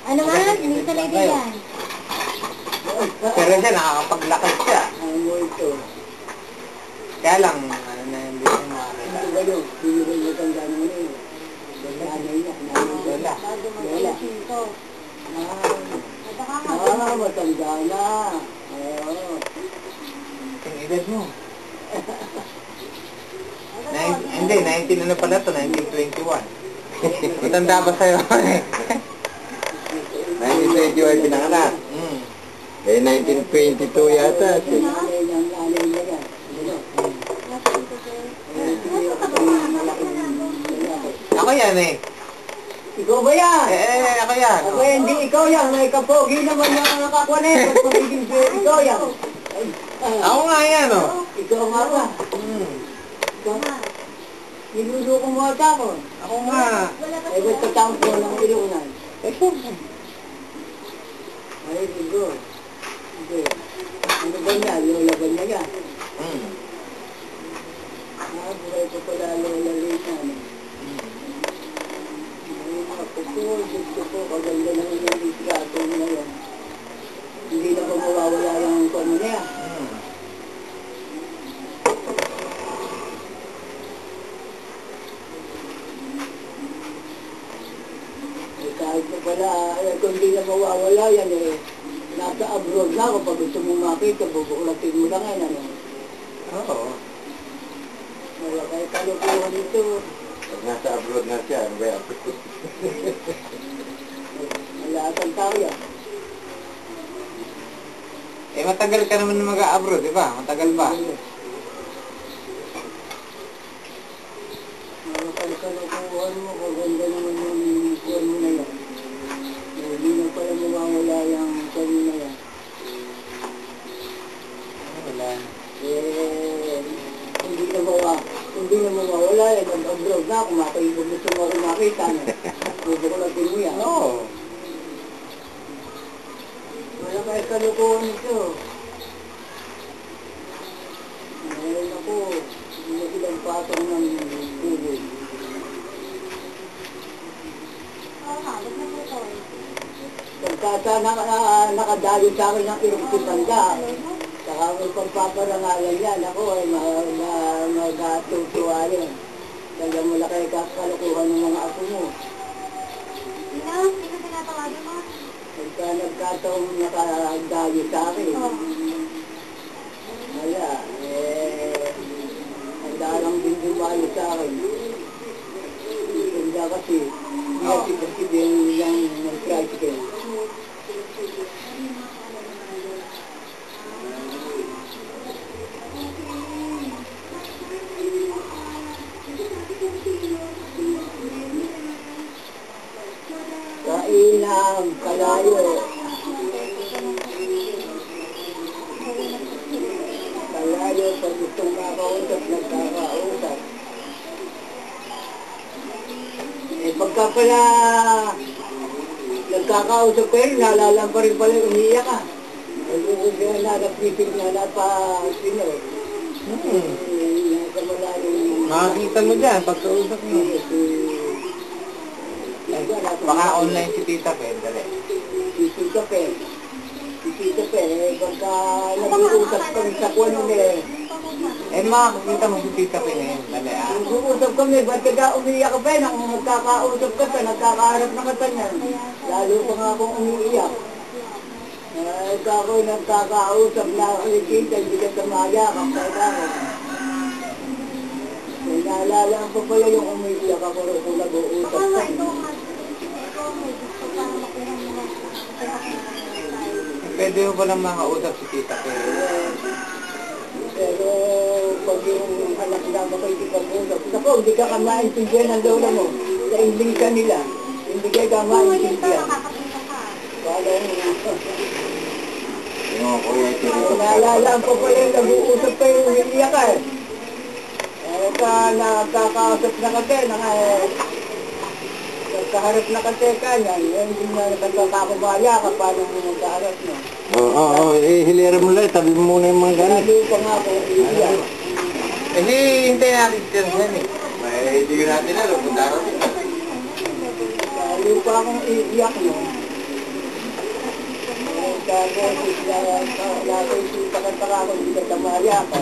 Ano nga? Hindi sa lady yan. Pero siya, nakakapaglakad siya. Ano ito? Kaya lang, ano na, hindi siya makakita. Ano ba yun? Hindi ba yung matanda naman yun? Nanay niya. Lola. Lola. Matanda na. Oo. Ang edad mo. Hindi, 19 ano pala to, 1921. Matanda ba sa'yo? 1921 pinanganak. Eh, 1922 yata. Ako yan eh. Ikaw ba yan? Ako yan. Ako hindi ikaw yan. May kapogi naman na nakakuanet. Ba't pagiging ikaw yan? Ako nga yan oh. Ikaw nga ba? Ikaw nga. Niluluko mo ata ko. Ako nga. Eh, ba't katang po ng ilunan? Eh, sure. Ay, ligo. Hindi. Ano ba niya? Lola ba niya yan? Buhay ko pala lola rin yan. Ay, ako po, gusto ko, kaganda naman yung litrato na yan. Hindi na ba mawawala yung kano na yan? Kahit na pala, kung hindi na mawawala yan eh, nasa abroad na ako, pag gusto mong makita, bubukulatin mo lang yan, ano? Oo. Wala kayo kalukuhan nito. Pag nasa abroad na siya, ano ba yan? Malatan tao yan. Eh, matagal ka naman mag-a-abroad, di ba? Matagal ba? Wala kayo kalukuhan mo, kaganda naman yung kuhan mo na yan. Hindi na pala mawawala yung kuhan mo na yan. Wala. Eh, hindi na mawawala yan. Nag-abroad na ako, gusto mo ako makita na. Bubukulatin mo yan. Oo. Wala kayo kalukuhan nito. Ngayon ako, hindi na silang patong ng tuloy. Pagkata nakadayo sa akin ng irong sipanda, saka may pagpaparangalan yan, ako ay magatutuwa yan. Kaya mula kayo kakalukuhan ng mga apo mo. Sino tinatawagin mo? Pagka nagkataong nakadayo sa akin, wala, ang dalang din dumayo sa akin. Hindi kasi, kasi din yung nag-tricycle. Kainam, kalayo. Kalayo, pag gustong makausap, nagkakausap. Eh, pagka pala nagkakausap kayo, naalala pa rin pala, umiiyak ka. Nagkakausap na, napisig na, napasino. Makakita mo dyan, pagkausap mo. Baka online si Tita Pen, dali. Si Tita Pen, pagka nag-uusap kami sa kuwan eh. Eh, makakita mo si Tita Pen ngayon, dali ah. Nag-uusap kami, ba't ka umiiyak ka pa? Nang magkakausap ka pa, nagkakaharap na kata niyan. Lalo pa nga akong umiiyak. Ako nagkakausap na kita, hindi ka samaya, kakailangan. May naalala ko pala yung umiiyak ako rin kung nag-uusap ka. Pwede mo palang makausap si Tita Pen. Pero pag yung anak na makikipag-usap, ako, hindi ka maintindihan ng lola mo. Sa English ka nila, hindi ka maintindihan. Naalala ko pa yung nag-uusap kayo, umiiyak ka eh. Nakakausap na kasi, nagkaharap na kasi ka niyan, hindi na nakakabaya ka paano mo nagkaharap na. Oo, hilera mo lang, tabi mo muna yung mga ganit. Lalo pa nga ako, iiyak. Eh, hintayin natin dyan eh. Hindi ko natin alam kung darating. Lalo pa akong iiyak no. boses na natin si Takantara ko, hindi ka tamaya ka.